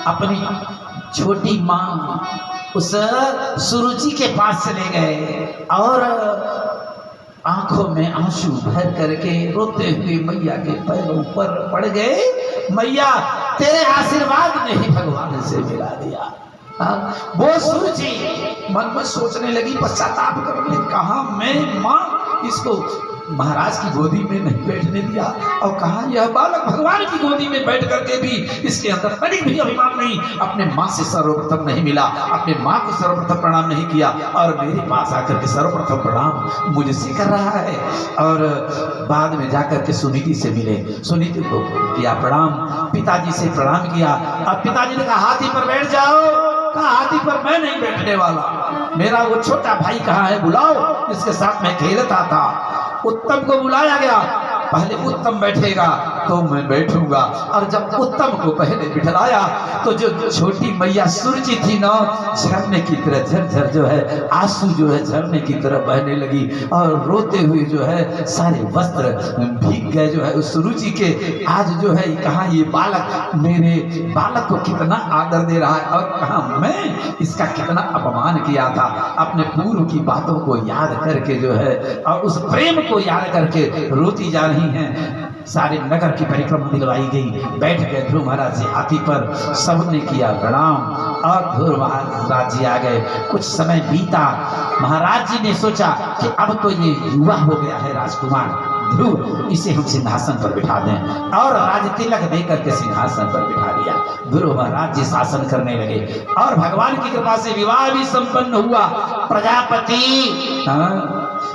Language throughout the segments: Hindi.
अपनी छोटी माँ उस सुरुचि के पास चले गए और आंखों में आंसू भर करके रोते हुए मैया के पैरों पर पड़ गए। मैया तेरे आशीर्वाद ने ही भगवान से मिला दिया। वो सुरुचि मन में सोचने लगी, पश्चाताप करने लगी, कहा मैं माँ इसको महाराज की गोदी में नहीं बैठने दिया, और कहा यह बालक भगवान की गोदी में बैठ करके भी इसके अंदर तनिक भी अभिमान नहीं, अपने माँ से सर्वप्रथम नहीं मिला, अपने माँ को सर्वप्रथम प्रणाम नहीं किया, और मेरे पास आकर के सर्वप्रथम प्रणाम मुझसे कर रहा है। और बाद में जाकर के सुनीति से मिले, सुनीति को किया प्रणाम, पिताजी से प्रणाम किया। अब पिताजी ने कहा हाथी पर बैठ जाओ। कहा हाथी पर मैं नहीं बैठने वाला, मेरा वो छोटा भाई कहाँ है, बुलाओ, इसके साथ मैं खेलता था। उत्तम को बुलाया गया, पहले उत्तम बैठेगा तो मैं बैठूंगा। और जब उत्तम को पहले बिठलाया तो जो छोटी मैया सुरुचि थी ना, झरने की तरह झरझर जो है आंसू जो है झरने की तरह बहने लगी, और रोते हुए जो है सारे वस्त्र भीग गए जो है उस सुरुचि के। आज जो है कहाँ ये बालक मेरे बालक को कितना आदर दे रहा है, और कहाँ मैं इसका कितना अपमान किया था। अपने पूर्व की बातों को याद करके जो है और उस प्रेम को याद करके रोती जा रही हैं। सारे नगर की परिक्रमा दिलवाई गई, बैठ गए ध्रुव महाराज जी हाथी पर, सबने किया प्रणाम, और ध्रुव महाराज जी आ गए। कुछ समय बीता, महाराज जी ने सोचा कि अब तो ये युवा हो गया है राजकुमार ध्रुव, इसे हम सिंहासन पर बिठा दें, और राज तिलक देकर के सिंहासन पर बिठा दिया। ध्रुव महाराज जी शासन करने लगे, और भगवान की कृपा से विवाह भी संपन्न हुआ। प्रजापति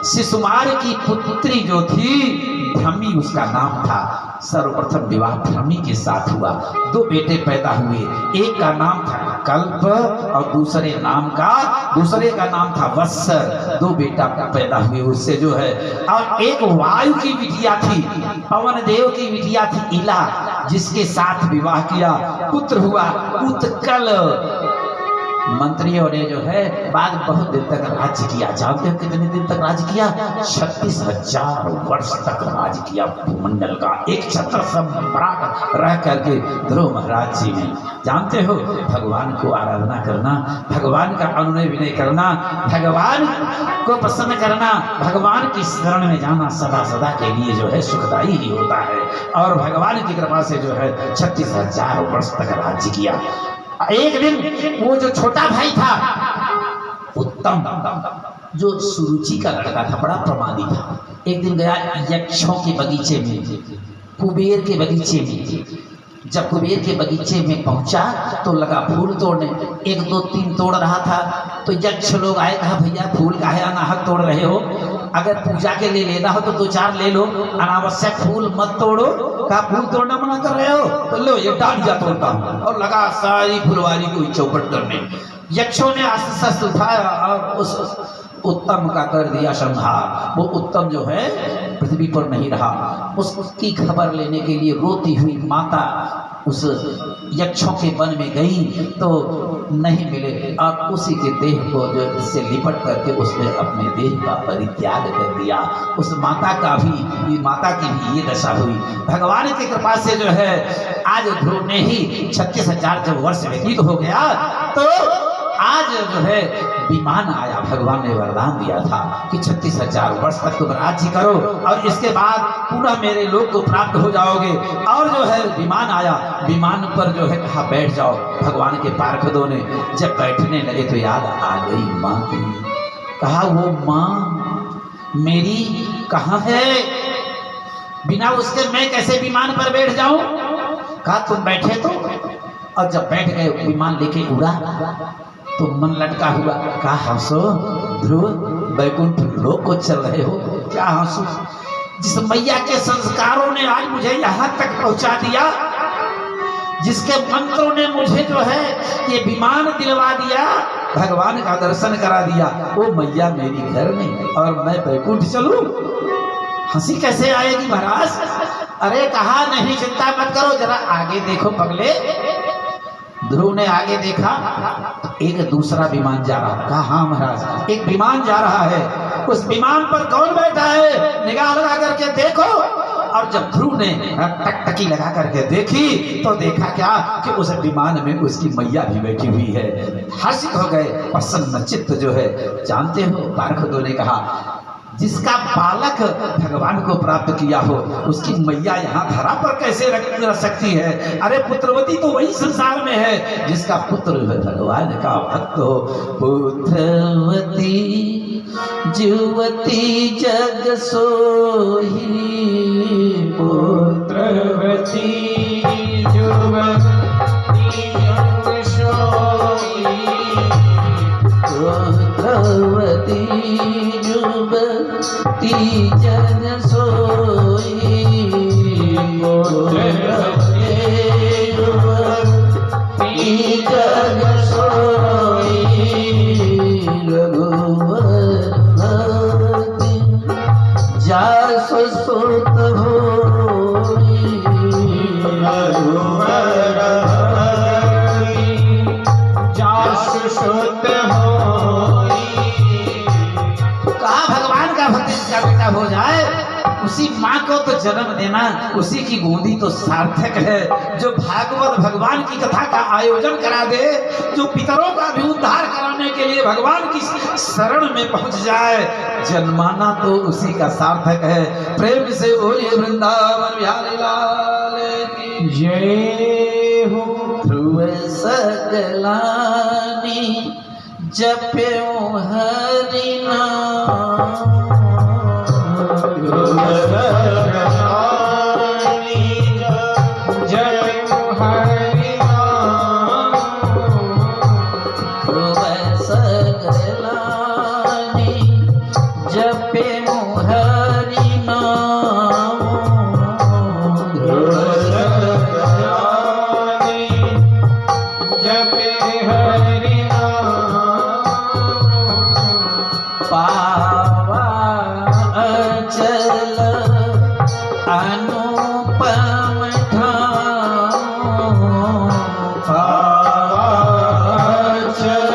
शिशुमार की पुत्री जो थी भ्रमी उसका नाम था, सर्वप्रथम विवाह भ्रमी के साथ हुआ। दो बेटे पैदा हुए, एक का नाम था कल्प और दूसरे का नाम था वत्सर। दो बेटा पैदा हुए उससे जो है, और एक वायु की बिटिया थी, पवन देव की बिटिया थी इला, जिसके साथ विवाह किया, पुत्र हुआ उत्कल। मंत्रियों ने जो है बाद बहुत दिन तक राज्य किया। जानते हो कितने दिन तक राज्य किया? 36,000 वर्ष तक राज्य किया भूमंडल का, एक छत्र सम्राट रह करके ध्रुव महाराज जी ने। जानते हो भगवान को आराधना करना, भगवान का अनुनय विनय करना, भगवान को प्रसन्न करना, भगवान की शरण में जाना सदा सदा के लिए जो है सुखदायी ही होता है। और भगवान की कृपा से जो है 36,000 वर्ष तक राज्य किया। एक दिन वो जो छोटा भाई था उत्तम, जो सुरुचि का लड़का था, बड़ा प्रमादी था, एक दिन गया यक्षों के बगीचे में, कुबेर के बगीचे में। जब कुबेर के बगीचे में पहुंचा तो लगा फूल तोड़ने, 1 2 3 तोड़ रहा था। तो यक्ष लोग आए, कहा भैया फूल काहे अनाहक तोड़ रहे हो, अगर पूजा के लिए लेना हो तो 2-4 ले लो, अनावश्यक फूल मत तोड़ो। कहा फूल तोड़ना मना कर रहे हो तो लो ये डालिया तोड़ता हूँ, और लगा सारी फुलवारी को चौपट करने। यक्षों ने अस्त्र उठाया और उस उत्तम का कर दिया संहार। वो उत्तम जो है पृथ्वी पर नहीं रहा। उसकी खबर लेने के लिए रोती हुई माता उस यक्षों के वन में गई तो नहीं मिले, और उसी के देह को जो से लिपट करके उसने अपने देह का परित्याग कर दिया। उस माता की भी ये दशा हुई। भगवान की कृपा से जो है आज ध्रुव ने ही 36,000 जब वर्ष व्यतीत हो गया तो आज जो है विमान आया। भगवान ने वरदान दिया था कि 36,000 वर्ष तक तुम राज्य करो और इसके बाद पुनः मेरे लोक को प्राप्त हो जाओगे। और जो है विमान आया, विमान पर जो है कहा बैठ जाओ। भगवान के पार्षदों ने जब बैठने लगे तो याद आ गई माँ की। कहा वो माँ मेरी कहाँ है, बिना उसके मैं कैसे विमान पर बैठ जाऊं। कहा तुम बैठे तो, और जब बैठ गए विमान लेके उड़ा तो मन लटका हुआ। कहा हंसो ध्रुव, वैकुंठ लोक को चल रहे हो, क्या हंसो। जिस मैया के संस्कारों ने आज मुझे यहाँ तक पहुँचा दिया, जिसके मंत्रों ने मुझे जो है ये विमान दिलवा दिया, भगवान का दर्शन करा दिया, वो मैया मेरी घर में और मैं वैकुंठ चलूं। हंसी कैसे आएगी महाराज। अरे कहा नहीं चिंता मत करो, जरा आगे देखो पगले। ध्रुव ने आगे देखा, एक दूसरा विमान जा रहा। कहा हाँ महाराज एक विमान जा रहा है, उस विमान पर कौन बैठा है, निगाह लगा करके देखो। और जब ध्रुव ने टकटकी लगा करके देखी तो देखा क्या कि उस विमान में उसकी मैया भी बैठी हुई है। हर्षित हो गए, प्रसन्न चित्त जो है। जानते हो पार्वती ने कहा जिसका बालक भगवान को प्राप्त किया हो उसकी मैया यहाँ धरा पर कैसे रह सकती है? अरे पुत्रवती तो वही संसार में है जिसका पुत्र भगवान का भक्त हो। पुत्रवती जुवती जग सोही, पुत्रवती जुवती जग सोही, पुत्रवती जुवती जग सोई, पुत्रवती जुवती जग सोई, रघुवरवती जास सुत होई, रघुवरवती जास सुत होई। कहा भगवान का भक्त जिसका बेटा हो जाए उसी माँ को तो जन्म देना, उसी की गोदी तो सार्थक है। जो भागवत भगवान की कथा का आयोजन करा दे, जो पितरों का भी उद्धार कराने के लिए भगवान की शरण में पहुंच जाए, जन्माना तो उसी का सार्थक है। प्रेम से बोलिए वृंदावन बिहारी लाल की जय हो। ध्रुव सकलानी जप्यो हरि नाम, ध्रुव सकलानी जप्यो हरि नाम, ध्रुव सकलानी जप्यो हरि नाम, ध्रुव सकलानी जप्यो हरि पावा अचल अनुपम ठाम, पावा अचल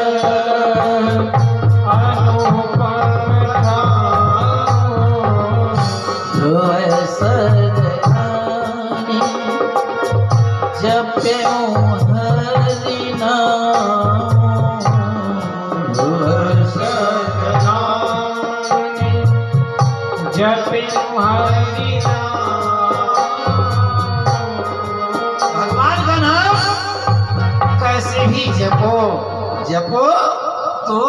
अनुपम ठाम, ध्रुव सकलानी जप्यो हरि नाम, ध्रुव सकलानी जप्यो हरि नाम। भगवान का नाम कैसे भी जपो जपो तो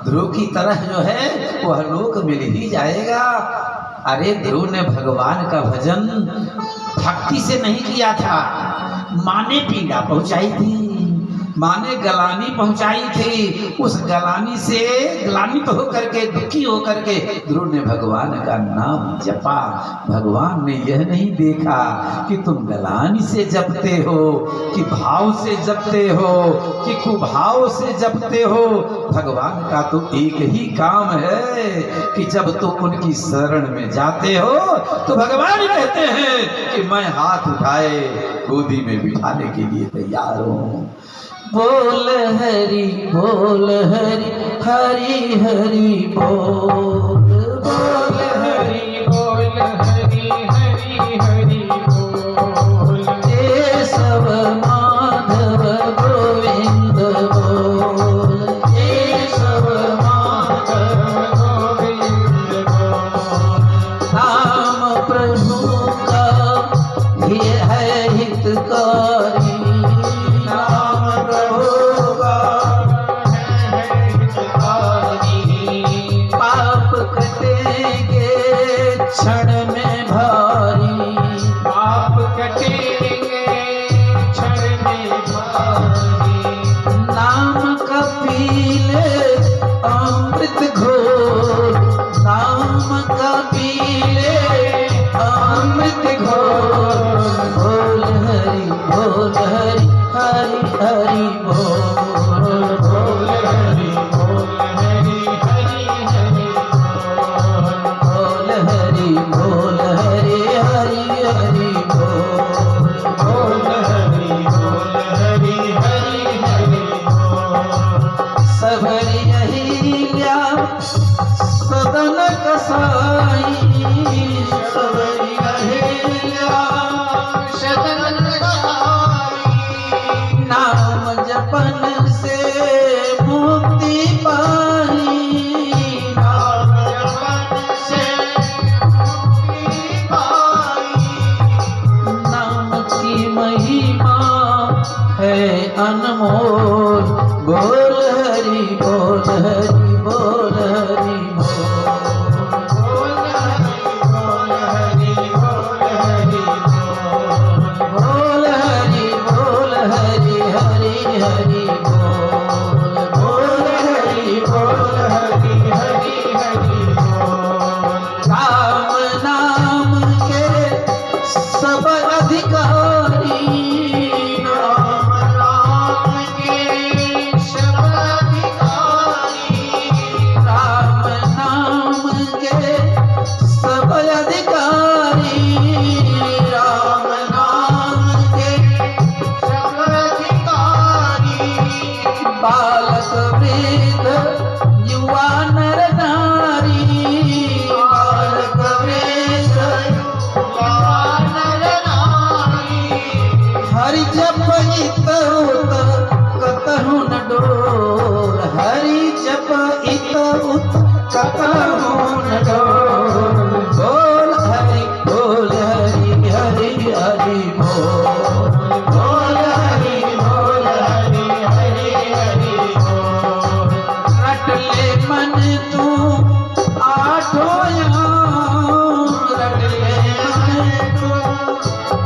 ध्रुव की तरह जो है वह लोक मिल ही जाएगा। अरे ध्रुव ने भगवान का भजन भक्ति से नहीं किया था, माँ ने पीड़ा पहुंचाई थी, माँ ने गलानी पहुंचाई थी। उस गलानी से ग्लानित तो होकर के दुखी होकर के ध्रुव ने भगवान का नाम जपा। भगवान ने यह नहीं देखा कि तुम गलानी से जपते हो कि भाव से जपते हो कि कुभाव से जपते हो। भगवान का तो एक ही काम है कि जब तुम उनकी शरण में जाते हो तो भगवान कहते हैं कि मैं हाथ उठाए गोदी में बिठाने के लिए तैयार हूँ। बोल हरि हरि हरि हरि बोल, बोल हरि हरि हरि बोल, केशव माधव गोविंद बोल, केशव माधव गोविंद बोल। नाम प्रभु का ही है हितकारी, पाप अनमोल। बोल हरि बोल हरि बोल हरि बोल हरि बोल हरि हरि हरि बोल। बोल हरि बोल हरि हरि हरि बोल। राम नाम के सब अधिकारी, राम नाम के सब अधिकारी, राम नाम के सब अधिकारी, राम नाम के सब अधिकारी। बालक वृद्ध युवा नर नारी, बालक वृद्ध युवा नर नारी। हरि जप इत उत कतहु न डोल, हरि जप इत उत कतहु न डोल। बोल हरि बोल हरि हरि हरि बोल। बोल हरि बोल हरि हरि हरि बोल। रट ले मन तू आठों याम, रट ले मन तू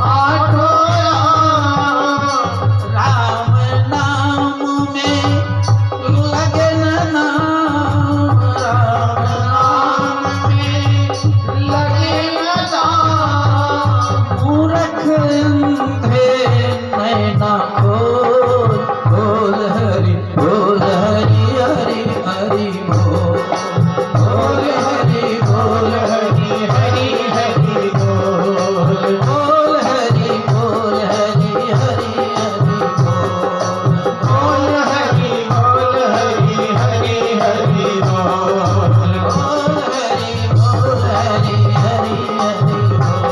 आठों याम। राम नाम में लगे न नाम, राम नाम में लगे न नाम। मूर्ख अंधे नैना खोल। बोल हरि बोल हरि हरि हरि बोल। बोल हरि बोल हरि हरि हरि बोल। बोल हरि बोल हरि हरि हरि बोल। बोल हरि बोल हरि हरि हरि बोल। बोल हरि बोल हरि हरि हरि बोल। बोल हरि बोल हरि हरि हरि बोल।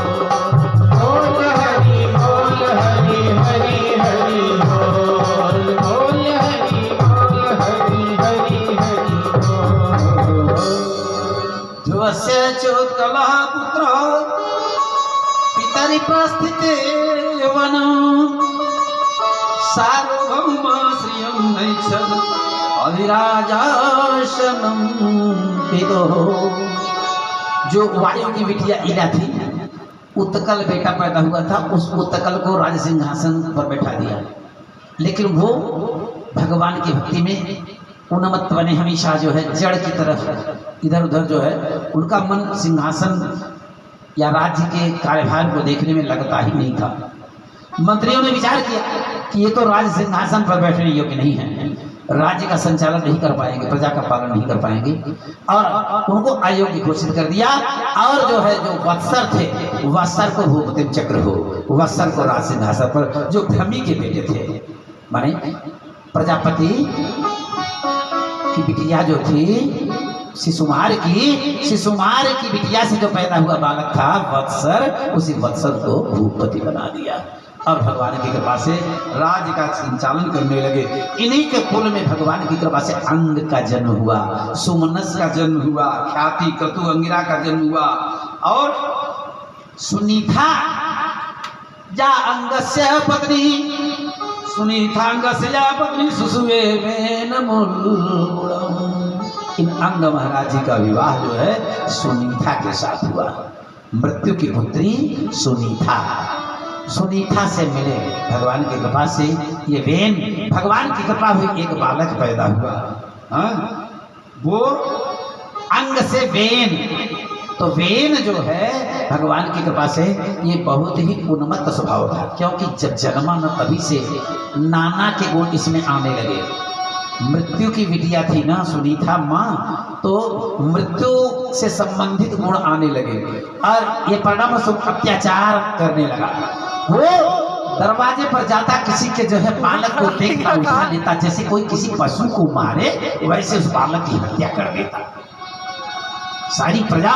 बोल हरि बोल हरि हरि हरि बोल। ध्रुवस्य चोत्कलः पुत्रः पितरि प्रस्थिते वनं, सार्वभौम श्रियं नैच्छत् अधिराजासनं पितुः। जो वायु की बिटिया इला थी, उत्कल बेटा पैदा हुआ था, उस उत्कल को राज सिंहासन पर बैठा दिया। लेकिन वो भगवान की भक्ति में उन्मत्त बने, हमेशा जो है जड़ की तरफ इधर उधर जो है उनका मन सिंहासन या राज्य के कार्यभार को देखने में लगता ही नहीं था। मंत्रियों ने विचार किया कि ये तो राज सिंहासन पर बैठने योग्य नहीं है, राज्य का संचालन नहीं कर पाएंगे, प्रजा का पालन नहीं कर पाएंगे, और उनको अयोग्य घोषित कर दिया। और जो है जो वत्सर थे, वत्सर को भूपति चक्र हो, वत्सर को राज सिंहासन पर, जो भ्रमी के बेटे थे, माने प्रजापति की बिटिया जो थी शिशुमार की बिटिया से जो पैदा हुआ बालक था वत्सर, उसी वत्सर को भूपति बना दिया और भगवान की कृपा से राज्य का संचालन करने लगे। इन्हीं के कुल में भगवान की कृपा से अंग का जन्म हुआ, सुमनस का जन्म हुआ, ख्याति क्रतु अंगिरा का जन्म हुआ, और सुनीता जा अंगस्य पत्नी, सुनीता अंगस्य जा पत्नी सुसुवे में नमुलुलम। इन अंग महाराज जी का विवाह जो है सुनीता के साथ हुआ। मृत्यु की पुत्री सुनीता से मिले भगवान की कृपा से, ये वेन भगवान की कृपा हुई, एक बालक पैदा हुआ। वो अंग से वेन, तो वेन जो है भगवान की कृपा से ये बहुत ही उन्मत्त स्वभाव था, क्योंकि जब जन्मा न तभी से नाना के गुण इसमें आने लगे। मृत्यु की बिटिया थी ना सुनीता माँ, तो मृत्यु से संबंधित गुण आने लगे और ये परिणाम अत्याचार करने लगा। वो दरवाजे पर जाता, किसी के जो है बालक को देखता उठा लेता, जैसे कोई किसी पशु को मारे वैसे उस बालक की हत्या कर देता। सारी प्रजा